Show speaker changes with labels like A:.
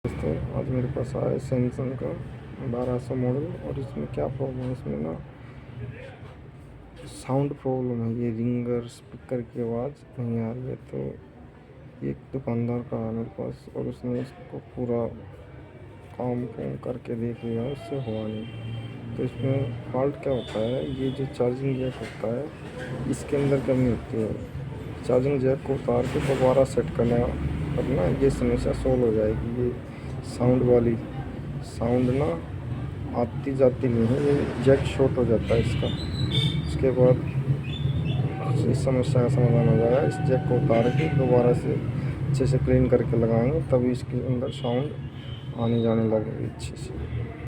A: दोस्तों आज मेरे पास आया है सैमसंग का 1200 मॉडल। और इसमें क्या प्रॉब्लम है, इसमें ना साउंड प्रॉब्लम है। ये रिंगर स्पीकर की आवाज़ नहीं आ रही है। तो एक दुकानदार का आया मेरे पास और उसने इसको पूरा काम करके देख लिया, उससे हुआ नहीं। तो इसमें फॉल्ट क्या होता है, ये जो चार्जिंग जैक होता है इसके अंदर कमी होती है। चार्जिंग जैक को उतार के दोबारा सेट करना ये समस्या सोल्व हो जाएगी। ये साउंड वाली साउंड ना आती जाती नहीं है, ये जैक शॉर्ट हो जाता है इसका। उसके बाद इस समस्या का समाधान हो जाएगा। इस जैक को उतार के दोबारा से अच्छे से क्लीन करके लगाएंगे, तभी इसके अंदर साउंड आने जाने लगेगी अच्छे से।